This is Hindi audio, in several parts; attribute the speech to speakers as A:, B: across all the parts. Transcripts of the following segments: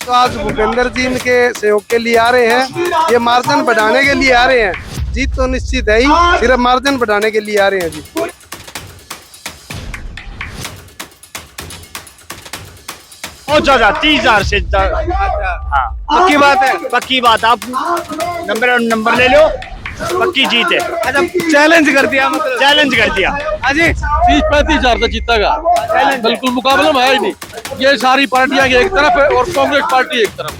A: तो आज भूपेंद्र जी इनके सहयोग के लिए आ रहे हैं, ये मार्जिन बढ़ाने के लिए आ रहे हैं। जीत तो निश्चित है ही, सिर्फ मार्जिन बढ़ाने के लिए आ रहे हैं जी।
B: बहुत ज्यादा 30,000 से हाँ
C: पक्की बात है।
B: पक्की बात। आप नंबर ले लो, पक्की जीत है।
C: अच्छा, चैलेंज कर दिया, मतलब
B: चैलेंज कर दिया।
C: अजी
D: 30-35,000 तो जीतेगा, बिल्कुल मुकाबला में है ही नहीं। ये सारी पार्टियां एक तरफ है और कांग्रेस पार्टी एक तरफ।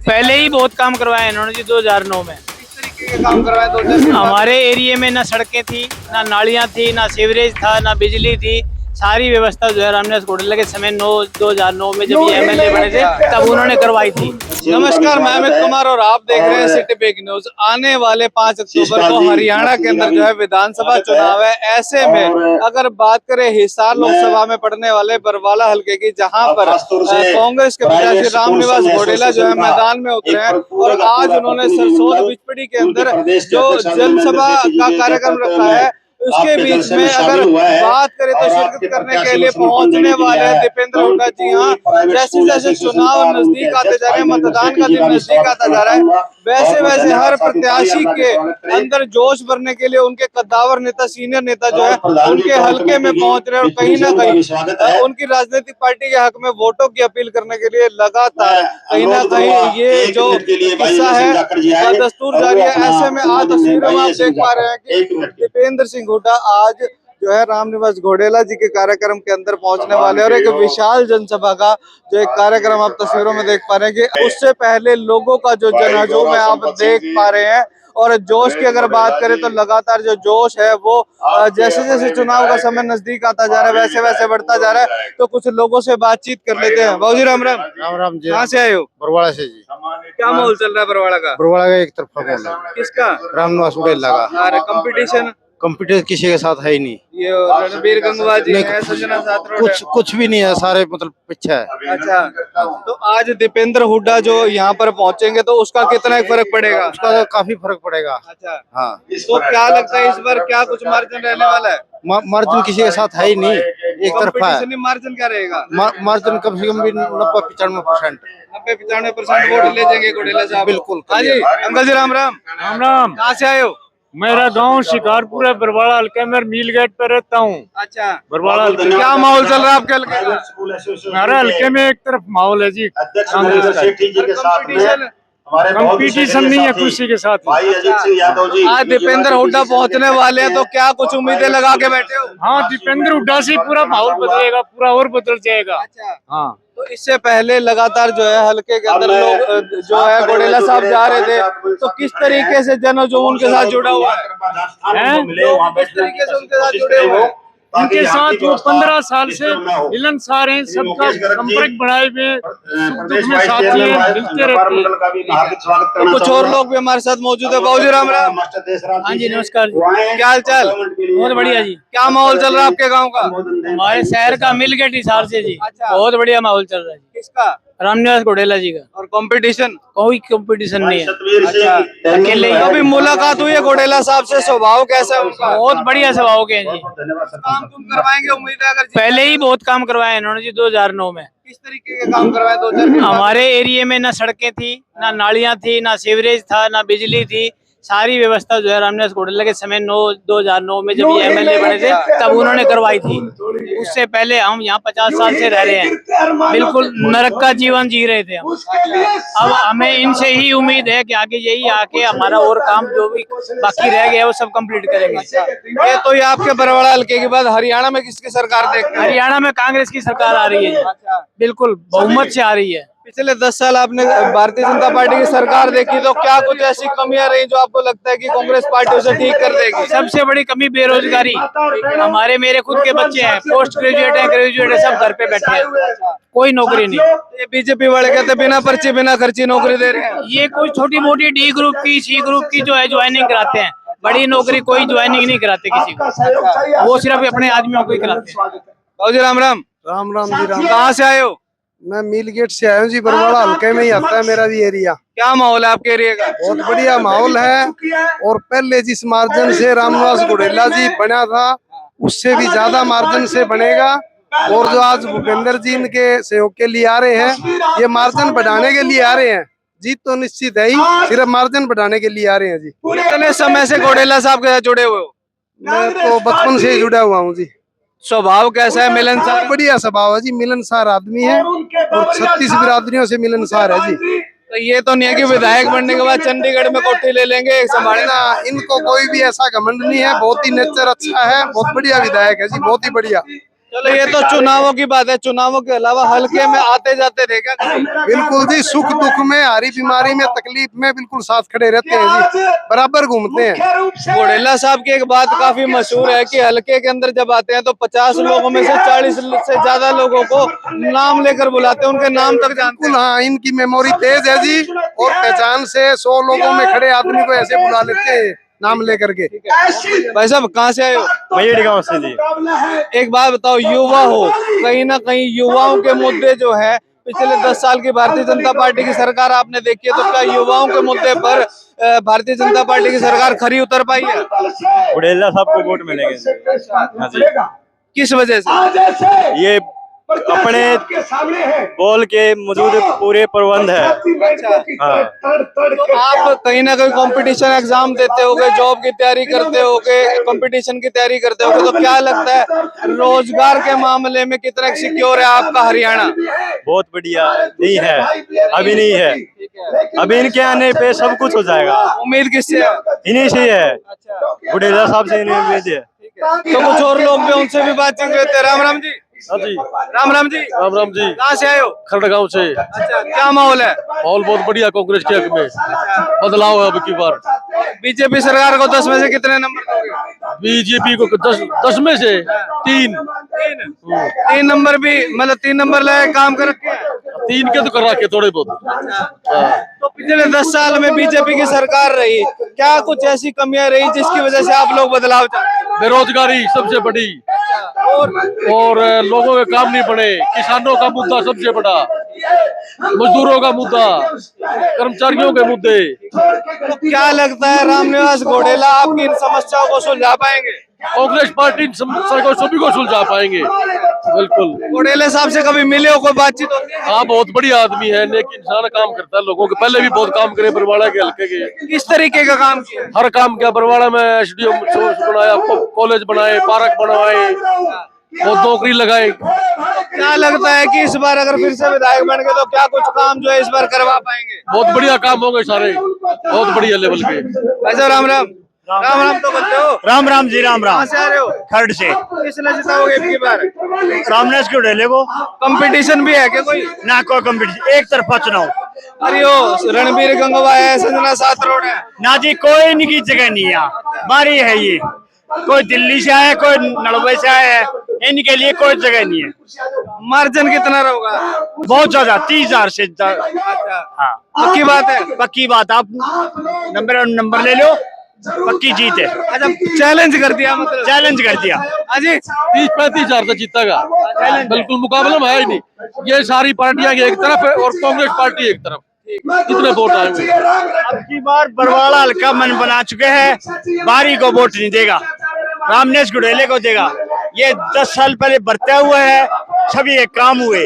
E: पहले ही बहुत काम करवाया इन्होंने जी 2009 में।
C: किस तरीके के काम करवाए 2009 में?
E: हमारे एरिया में ना सड़कें थी, ना नालियां थी, ना सीवरेज था, ना बिजली थी। सारी व्यवस्था जो है रामनिवास घोडेला के समय 2009 में जब ये एमएलए बने थे तब उन्होंने करवाई थी।
C: नमस्कार, मैं अमित कुमार और आप देख रहे हैं सिटी बिग न्यूज। आने वाले 5 अक्टूबर को हरियाणा के अंदर जो है विधानसभा चुनाव है। ऐसे में अगर बात करें हिसार लोकसभा में पड़ने वाले बरवाला हल्के की, जहां पर कांग्रेस के प्रत्याशी रामनिवास घोडेला जो है मैदान में उतरे हैं और आज उन्होंने सरसोद बिचपड़ी के अंदर जो जनसभा का कार्यक्रम रखा है, उसके बीच में अगर बात करें तो शिरकत करने के लिए पहुंचने वाले हैं दीपेंद्र हुड्डा जी। हाँ, जैसे जैसे चुनाव नजदीक आते जा रहे हैं, मतदान का दिन नजदीक आता जा रहा है, वैसे वैसे हर प्रत्याशी के अंदर जोश भरने के लिए उनके कद्दावर नेता, सीनियर नेता जो है उनके हल्के में पहुंच रहे हैं और कहीं ना कहीं उनकी राजनीतिक पार्टी के हक में वोटों की अपील करने के लिए लगातार कहीं ना कहीं ये जो किस्सा है दस्तूर जारी है। ऐसे में आज तस्वीरों में आप देख पा रहे हैं कि दीपेंद्र सिंह हुड्डा आज जो है रामनिवास घोडेला जी के कार्यक्रम के अंदर पहुंचने वाले और एक विशाल जनसभा का जो एक कार्यक्रम आप तस्वीरों में देख पा रहे हैं कि उससे पहले लोगों का जो जनहजूम है आप देख पा रहे हैं। और जोश की अगर बात करें तो लगातार जो जोश है वो जैसे जैसे चुनाव का समय नजदीक आता जा रहा है वैसे वैसे बढ़ता जा रहा है। तो कुछ लोगों से बातचीत कर लेते हैं। बाबू जी राम राम।
A: राम राम जी।
C: कहाँ से आए हो?
A: बरवाड़ा से जी।
C: क्या माहौल चल रहा है बरवाड़ा का?
A: बरवाड़ा का एक तरफा माहौल है।
C: किसका?
A: रामनिवास घोडेला का।
C: अरे कंपटीशन
A: कंप्यूटर किसी के साथ है ही नहीं।
C: ये रणबीर गंगवा जी है, संजना सात्रोड है।
A: कुछ भी नहीं है, सारे मतलब पीछे है।
C: अच्छा, तो आज दीपेंद्र हुड्डा जो यहाँ पर पहुंचेंगे तो उसका कितना फर्क पड़ेगा?
A: उसका तो काफी फर्क पड़ेगा।
C: अच्छा,
A: हाँ,
C: तो क्या लगता है इस बार क्या कुछ मार्जिन रहने वाला है?
A: मार्जिन किसी के साथ है ही नहीं, एक तरफा है।
C: मार्जिन क्या रहेगा?
A: मार्जिन कम से कम भी 90-95%।
C: 90-95% वोट ले जाएंगे घोडेला साहब।
A: बिल्कुल।
C: हाँ जी, अंकल जी राम राम।
B: राम राम।
C: कहाँ से आए हो?
B: मेरा गांव शिकारपुर है, बरवाड़ा हल्के में, मील गेट पे रहता हूँ।
C: अच्छा,
B: बरवाड़ा हल्के।
C: क्या माहौल चल रहा है आपके हल्के का?
B: हमारे हल्के में एक तरफ माहौल है जी कांग्रेस का। कंपटीशन नहीं है किसी के साथ।
C: आज दीपेंद्र हुड्डा पहुंचने वाले हैं तो क्या कुछ उम्मीदें लगा के बैठे हो?
B: हाँ, दीपेंद्र हुड्डा से पूरा माहौल बदलेगा, पूरा और बदल जाएगा।
C: अच्छा,
B: हाँ,
C: तो इससे पहले लगातार जो है हल्के के अंदर लोग जो है घोडेला साहब जा रहे थे, तो किस तरीके से जनहजूम उनके साथ जुड़ा हुआ है? लोग किस तरीके से उनके साथ जुड़े हुए हैं?
B: उनके साथ वो 15 साल से मिलनसार हैं, सबका संपर्क बढ़ाए हुए, सुख दुख में साथी हैं, मिलते रहते हैं।
C: तो कुछ और लोग भी हमारे साथ मौजूद है। बाबू जी राम राम।
E: हाँ जी नमस्कार जी।
C: क्या हाल चाल?
E: बहुत बढ़िया जी।
C: क्या माहौल चल रहा है आपके गांव का?
E: हमारे शहर का मिलगेट हिसार से जी
C: अच्छा।
E: बहुत बढ़िया माहौल चल रहा है जी।
C: किसका?
E: रामनिवास घोडेला जी का।
C: और कंपटीशन?
E: कोई कंपटीशन नहीं है,
C: अच्छा,
E: अकेले ही।
C: अभी मुलाकात हुई है घोडेला साहब से, स्वभाव कैसा है उनका?
E: बहुत बढ़िया स्वभाव के हैं जी।
C: काम तुम करवाएंगे उम्मीद है? अगर
E: पहले ही बहुत काम करवाया इन्होंने जी 2009 में।
C: किस तरीके के काम करवाए 2009?
E: हमारे एरिया में ना सड़कें थी, ना नालियां थी, ना सीवरेज था, ना बिजली थी। सारी व्यवस्था जो है रामनिवास घोडेला के समय 2009 में जब ये एमएलए बने थे तब उन्होंने करवाई थी। उससे पहले हम यहाँ 50 साल से रह रहे हैं, बिल्कुल नरक का जीवन जी रहे थे हम। अब हमें इनसे ही उम्मीद है कि आगे यही आके हमारा और काम जो भी बाकी रह गया है वो सब कंप्लीट करेंगे।
C: ये तो ये आपके बरवाड़ा हल्के के बाद हरियाणा में किसकी सरकार देखते हैं?
E: हरियाणा में कांग्रेस की सरकार आ रही है, बिल्कुल बहुमत से आ रही है।
C: पिछले 10 साल आपने भारतीय जनता पार्टी की सरकार देखी, तो क्या कुछ ऐसी कमियां रही जो आपको लगता है कि कांग्रेस पार्टी उसे ठीक कर देगी?
E: सबसे बड़ी कमी बेरोजगारी। मेरे खुद के बच्चे हैं, पोस्ट ग्रेजुएट है, ग्रेजुएट है, सब घर पे बैठे हैं, कोई नौकरी नहीं।
C: ये बीजेपी वाले कहते बिना पर्ची बिना खर्ची नौकरी दे रहे हैं।
E: ये कोई छोटी मोटी डी ग्रुप की, सी ग्रुप की जो है ज्वाइनिंग कराते हैं, बड़ी नौकरी कोई ज्वाइनिंग नहीं कराते किसी को, वो सिर्फ अपने आदमियों को ही कराते हैं।
C: बाबू जी राम राम।
A: राम राम जी। राम।
C: कहाँ से आए हो?
A: मैं मील गेट से आया हूँ जी, बरवाड़ा हल्के में ही आता है मेरा भी एरिया।
C: क्या माहौल है आपके एरिया का?
A: बहुत बढ़िया माहौल है, और पहले जिस मार्जिन से रामनिवास घोडेला जी बना था उससे भी ज्यादा मार्जिन से बनेगा। और जो आज भूपेंद्र जी इनके सहयोग के लिए आ रहे हैं, ये मार्जिन बढ़ाने के लिए आ रहे हैं। जीत तो निश्चित है ही, सिर्फ मार्जिन बढ़ाने के लिए आ रहे हैं जी।
C: कितने समय से घोडेला साहब के साथ जुड़े हुए हो?
A: मैं तो बचपन से ही जुड़ा हुआ हूँ जी।
C: स्वभाव कैसा है? मिलनसार?
A: बढ़िया स्वभाव है जी, मिलनसार आदमी है और 36 बिरादरियों से मिलनसार है जी।
C: तो ये तो नहीं है कि विधायक बनने के बाद चंडीगढ़ में कोठी ले लेंगे संभालना।
A: ना, इनको कोई भी ऐसा घमंड नहीं है, बहुत ही नेचर अच्छा है, बहुत बढ़िया विधायक है जी, बहुत ही बढ़िया।
C: चलो ये तो चुनावों की बात है, चुनावों के अलावा हल्के में आते जाते थे क्या?
A: बिल्कुल जी, सुख दुख में, हरी बीमारी में, तकलीफ में बिल्कुल साथ खड़े रहते हैं जी, बराबर घूमते हैं।
C: घोडेला साहब की एक बात काफी मशहूर है कि हल्के के अंदर जब आते हैं तो 50 लोगों में से 40 से ज्यादा लोगों को नाम लेकर बुलाते हैं, उनके नाम तक जानते
A: बिल्कुल हाँ, इनकी मेमोरी तेज है जी, और पहचान से 100 लोगों में खड़े आदमी को ऐसे बुला लेते हैं नाम लेकर के।
C: भाई साहब कहाँ से आए हो?
F: मयूरी गांव से जी।
C: एक बात बताओ, युवा हो, कहीं ना कहीं युवाओं के मुद्दे जो है, पिछले 10 साल की भारतीय जनता पार्टी की सरकार आपने देखी है, तो क्या युवाओं के मुद्दे पर भारतीय जनता पार्टी की सरकार खरी उतर पाई है?
F: घोडेला साहब को वोट मिलेंगे। हाँ जी।
C: किस वजह से?
F: ये अपने बोल के मौजूद पूरे प्रबंध है। हाँ।
C: तो आप कहीं ना कहीं कंपटीशन एग्जाम देते होगे, जॉब की तैयारी करते होगे, कंपटीशन की तैयारी करते होगे, तो क्या लगता है रोजगार के मामले में कितना सिक्योर है आपका हरियाणा?
F: बहुत बढ़िया नहीं है, अभी नहीं है, अभी इनके आने पे सब कुछ हो जाएगा।
C: उम्मीद किससे है?
F: इन्हीं से है, घोडेला साहब से इन्हें उम्मीद है।
C: तो कुछ और लोग भी, उनसे भी बातचीत करते हैं। राम राम जी।
D: हाँ जी,
C: राम राम जी।
D: राम राम जी।
C: कहाँ से आए हो?
D: खड़गांव से।
C: अच्छा, क्या माहौल है?
D: माहौल बहुत बढ़िया, कांग्रेस के हक में बदलाव है अब की बार।
C: बीजेपी सरकार को 10 में से कितने नंबर दोगे?
D: बीजेपी को 10 में से 3
C: 3 नंबर भी, मतलब 3 नंबर लाए काम कर रखे हैं।
D: 3 के तो कर रखे थोड़े बहुत।
C: तो पिछले 10 साल में बीजेपी की सरकार रही, क्या कुछ ऐसी कमियां रही जिसकी वजह से आप लोग बदलाव चाहते हैं?
D: बेरोजगारी सबसे बड़ी, और लोगों के काम नहीं बने, किसानों का मुद्दा सबसे बड़ा, मजदूरों का मुद्दा, कर्मचारियों के मुद्दे।
C: तो क्या लगता है रामनिवास घोडेला आपकी इन समस्याओं को सुलझा पाएंगे?
D: कांग्रेस पार्टी सभी को सुलझा पाएंगे, बिल्कुल।
C: घोडेले साहब से कभी मिले हो, कोई बातचीत होती है?
D: हाँ, बहुत बढ़िया आदमी है, नेक इंसान, काम करता है लोगों के, पहले भी बहुत काम करे बरवाड़ा के हल्के के।
C: किस तरीके का काम किया?
D: हर काम किया बरवाड़ा में, एसडीएम बनाया, कॉलेज बनाए, पार्क बनवाए, बहुत नौकरी लगाए।
C: क्या लगता है कि इस बार अगर फिर से विधायक बन गए तो क्या कुछ काम जो है इस बार करवा पाएंगे?
D: बहुत बढ़िया काम होंगे सारे, बहुत बढ़िया लेवल के।
C: ऐसा राम राम। राम राम तो बोलते हो?
F: राम राम जी, राम राम।
C: कहाँ से आ रहे हो?
F: खर्ड से।
C: किसने जिताओगे इनकी बार?
F: रामनेस घोडेले को।
C: कंपटीशन भी है क्या कोई?
F: ना कोई कंपटीशन, एक तरफा चुनाव।
C: अरे ओ, रणबीर गंगवा है, संजना सातरोड है।
F: ना जी, कोई इनकी जगह नहीं है यहाँ, बारी है ये। कोई दिल्ली से आया, कोई नड़बई से आया है, इनके लिए कोई जगह नहीं है।
C: मार्जिन कितना रहेगा?
F: बहुत ज्यादा, 30,000 से ज्यादा। हाँ,
C: पक्की बात है?
F: पक्की बात। आप नंबर ले लो, पक्की जीत है।
C: अच्छा, चैलेंज कर दिया, मतलब
F: चैलेंज कर दिया।
C: अजी
D: 30-35 हजार तक जीतेगा, बिल्कुल मुकाबला में है ही नहीं। ये सारी पार्टियां एक तरफ है और कांग्रेस पार्टी एक तरफ, कितने वोट आएंगे?
F: अब की बार बरवाड़ा हल्का मन बना चुके हैं, बारी को वोट नहीं देगा, रामनेस घोडेले को देगा। ये 10 साल पहले बरते हुए है, सभी एक काम हुए।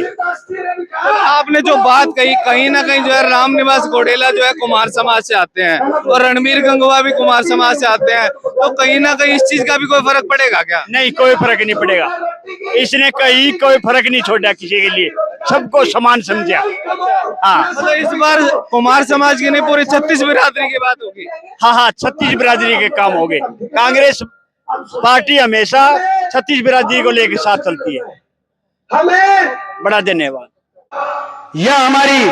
C: आपने जो बात कही, कहीं ना कहीं जो है रामनिवास घोडेला जो है कुमार समाज से आते हैं और रणबीर गंगवा भी कुमार समाज से आते हैं, तो कहीं ना कहीं इस चीज का भी कोई फर्क पड़ेगा क्या?
F: नहीं, कोई फर्क नहीं पड़ेगा। इसने कहीं कोई फर्क नहीं छोड़ा किसी के लिए, सबको समान समझा। हाँ,
C: मतलब इस बार कुमार समाज की नहीं, पूरी 36 बिरादरी की बात होगी।
F: हाँ हाँ, 36 बिरादरी के काम हो गए। कांग्रेस पार्टी हमेशा 36 बिरादरी को लेकर साथ चलती है। बड़ा धन्यवाद।
G: यह हमारी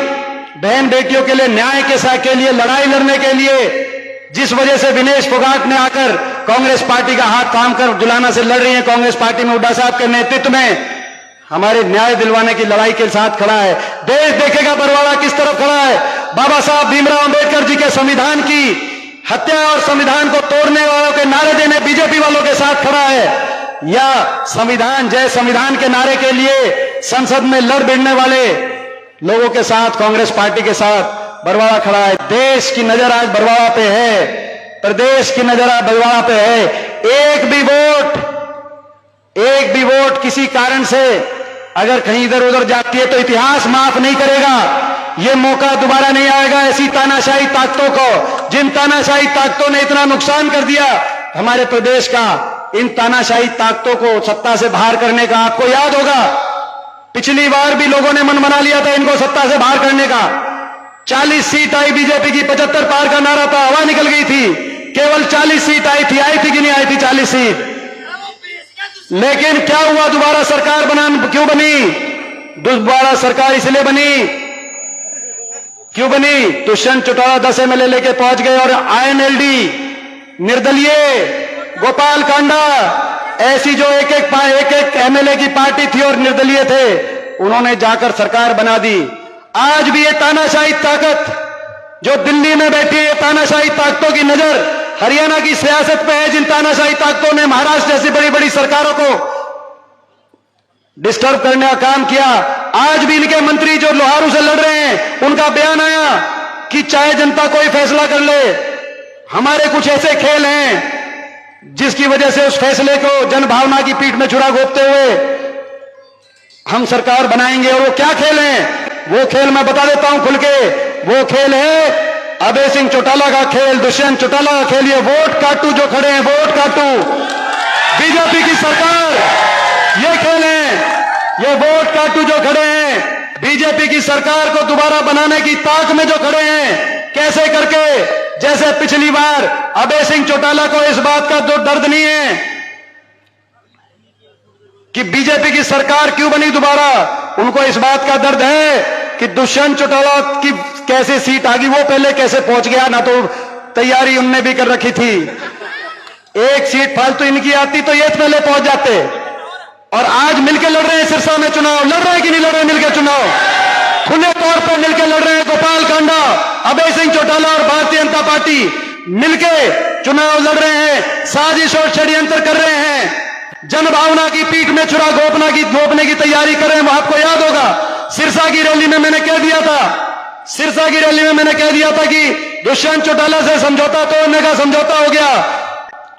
G: बहन बेटियों के लिए न्याय के लिए लड़ाई लड़ने के लिए जिस वजह से विनेश फोगाट ने आकर कांग्रेस पार्टी का हाथ थाम कर जुलाना से लड़ रही है, कांग्रेस पार्टी में हुड्डा साहब के नेतृत्व में हमारे न्याय दिलवाने की लड़ाई के साथ खड़ा है। देश देखेगा बरवाड़ा किस तरफ खड़ा है। बाबा साहब भीमराव अंबेडकर जी के संविधान की हत्या और संविधान को तोड़ने वालों के नारे देने बीजेपी वालों के साथ खड़ा है, या संविधान जय संविधान के नारे के लिए संसद में लड़ भिड़ने वाले लोगों के साथ कांग्रेस पार्टी के साथ बरवाड़ा खड़ा है। देश की नजर आज बरवाड़ा पे है, प्रदेश की नजर आज बरवाड़ा पे है। एक भी वोट एक भी वोट किसी कारण से अगर कहीं इधर उधर जाती है तो इतिहास माफ नहीं करेगा। यह मौका दोबारा नहीं आएगा ऐसी तानाशाही ताकतों को, जिन तानाशाही ताकतों ने इतना नुकसान कर दिया हमारे प्रदेश का। इन तानाशाही ताकतों को सत्ता से बाहर करने का आपको याद होगा, पिछली बार भी लोगों ने मन बना लिया था इनको सत्ता से बाहर करने का। 40 सीट आई बीजेपी की, 75 पार का नारा था, हवा निकल गई थी। केवल 40 सीट आई थी कि नहीं आई थी 40 सीट। लेकिन क्या हुआ, दोबारा सरकार क्यों बनी? दोबारा सरकार इसलिए बनी, क्यों बनी? दुष्यंत चौटाला 10 एमएलए लेके पहुंच गए और आईएनएलडी, निर्दलीय, गोपाल कांडा, ऐसी जो एक एक एमएलए की पार्टी थी और निर्दलीय थे, उन्होंने जाकर सरकार बना दी। आज भी ये तानाशाही ताकत जो दिल्ली में बैठी है, तानाशाही ताकतों की नजर हरियाणा की सियासत पे है। जिन तानाशाही ताकतों ने महाराष्ट्र जैसी बड़ी बड़ी सरकारों को डिस्टर्ब करने का काम किया, आज भी इनके मंत्री जो लोहारू से लड़ रहे हैं, उनका बयान आया कि चाहे जनता कोई फैसला कर ले, हमारे कुछ ऐसे खेल हैं जिसकी वजह से उस फैसले को जनभावना की पीठ में छुरा घोंपते हुए हम सरकार बनाएंगे। और वो क्या खेल हैं? वो खेल मैं बता देता हूं खुल के। वो खेल है अभय सिंह चौटाला का खेल, दुष्यंत चौटाला का खेल। ये वोट काटू जो खड़े हैं, वोट काटू, बीजेपी की सरकार, ये खेल है। ये वोट काटू जो खड़े हैं, बीजेपी की सरकार को दोबारा बनाने की ताक में जो खड़े हैं, कैसे करके? जैसे पिछली बार अभय सिंह चौटाला को इस बात का दर्द नहीं है कि बीजेपी की सरकार क्यों बनी दोबारा, उनको इस बात का दर्द है कि दुष्यंत चौटाला की कैसे सीट आ गई, वो पहले कैसे पहुंच गया। ना तो तैयारी उनने भी कर रखी थी, एक सीट फालतू इनकी आती तो ये पहले पहुंच जाते। और आज मिलकर लड़ रहे हैं सिरसा में चुनाव, लड़ रहे हैं कि नहीं लड़ रहे? मिलकर चुनाव खुले तौर पर मिलकर लड़ रहे हैं। गोपाल कांडा, अभय सिंह चौटाला और भारतीय जनता पार्टी मिलकर चुनाव लड़ रहे हैं, साजिश और षड्यंत्र कर रहे हैं, जनभावना की पीठ में छुरा घोंपने की तैयारी कर रहे हैं। वो आपको याद होगा सिरसा की रैली में मैंने कह दिया था कि दुष्यंत चौटाला से समझौता तोड़ने का समझौता हो गया,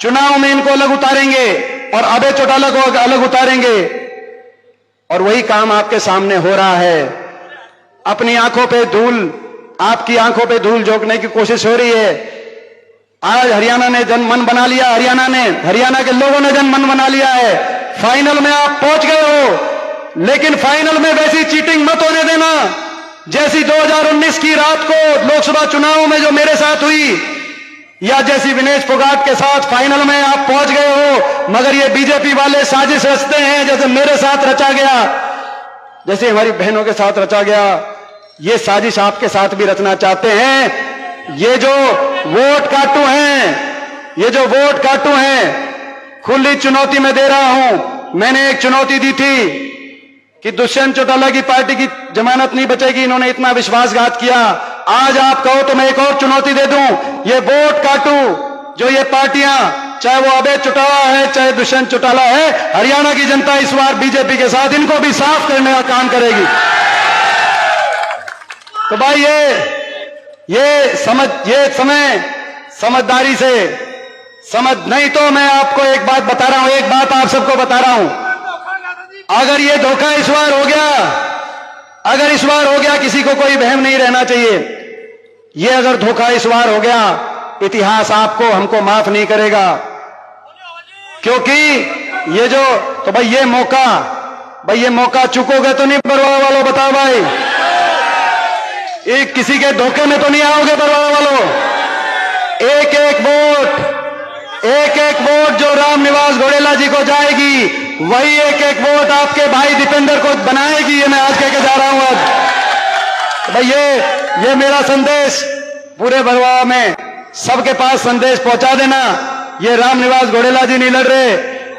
G: चुनाव में इनको अलग उतारेंगे और अभय चौटाला को अलग उतारेंगे। और वही काम आपके सामने हो रहा है। अपनी आंखों पे धूल, आपकी आंखों पे धूल झोंकने की कोशिश हो रही है। आज हरियाणा ने जन मन बना लिया, हरियाणा के लोगों ने जन मन बना लिया है। फाइनल में आप पहुंच गए हो, लेकिन फाइनल में वैसी चीटिंग मत होने देना जैसी 2019 की रात को लोकसभा चुनाव में जो मेरे साथ हुई, या जैसी विनेश फोगाट के साथ फाइनल में आप पहुंच गए हो, मगर ये बीजेपी वाले साजिश रचते हैं जैसे मेरे साथ रचा गया, जैसे हमारी बहनों के साथ रचा गया, ये साजिश आपके साथ भी रचना चाहते हैं। ये जो वोट काटू हैं, खुली चुनौती मैं दे रहा हूं। मैंने एक चुनौती दी थी कि दुष्यंत चौटाला की पार्टी की जमानत नहीं बचेगी, इन्होंने इतना विश्वासघात किया। आज आप कहो तो मैं एक और चुनौती दे दूं, ये वोट काटू जो ये पार्टियां, चाहे वो अभय चौटाला है चाहे दुष्यंत चौटाला है, हरियाणा की जनता इस बार बीजेपी के साथ, इनको भी साफ करने का काम करेगी। तो भाई ये समय समझदारी से समझ, नहीं तो मैं आपको एक बात बता रहा हूं, एक बात आप सबको बता रहा हूं, अगर ये धोखा इस बार हो गया, किसी को कोई वहम नहीं रहना चाहिए। ये अगर धोखा इस बार हो गया, इतिहास आपको हमको माफ नहीं करेगा, क्योंकि ये जो, तो भाई ये मौका चुकोगे तो नहीं बरवाला वालों, बताओ भाई, एक किसी के धोखे में तो नहीं आओगे बरवाला वालों। एक एक वोट जो रामनिवास घोड़ेला जी को जाएगी, वही एक एक वोट आपके भाई दीपेंद्र को बनाएगी। ये मैं आज कह के जा रहा हूं। आज भाई ये मेरा संदेश पूरे बरवाला में सबके पास संदेश पहुंचा देना। ये रामनिवास घोड़ेला जी नहीं लड़ रहे,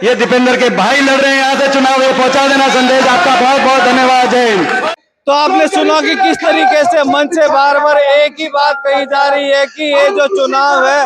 G: ये दीपेंद्र के भाई लड़ रहे हैं, यहां से चुनाव, ये पहुंचा देना संदेश। आपका बहुत बहुत धन्यवाद। जय हिंद।
C: तो आपने सुना कि किस तरीके से मंच से बार बार एक ही बात कही जा रही है कि ये जो चुनाव है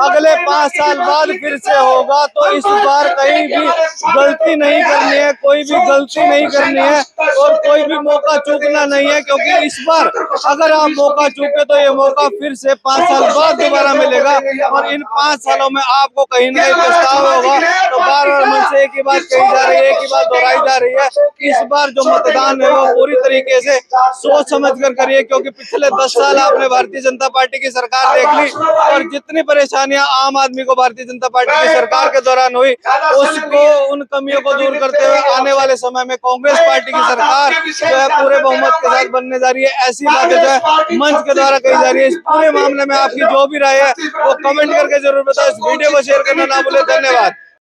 C: अगले 5 साल बाद फिर से होगा, तो इस बार कहीं भी गलती नहीं करनी है, कोई भी गलती नहीं करनी है और कोई भी मौका चूकना नहीं है, क्योंकि इस बार अगर आप मौका चूके तो ये मौका फिर से 5 साल बाद दोबारा मिलेगा और इन 5 सालों में आपको कहीं ना कहीं पछतावा होगा। तो बार बार मन से एक ही बात कही जा रही है, एक ही बात दोहराई जा रही है। इस बार जो मतदान है वो पूरी तरीके से सोच समझ कर करिए, क्योंकि पिछले 10 साल आपने भारतीय जनता पार्टी की सरकार देख ली और जितनी परेशानियां आम आदमी को भारतीय जनता पार्टी की सरकार के दौरान हुई, उसको उन कमियों को दूर करते हुए आने वाले समय में कांग्रेस पार्टी की सरकार जो है पूरे बहुमत के साथ बनने जा रही है। ऐसी बातें जो है मंच के द्वारा कही जा रही है। इस पूरे मामले में आपकी जो भी राय है वो कमेंट करके जरूर बताएं। इस वीडियो को शेयर करना ना भूलें। धन्यवाद।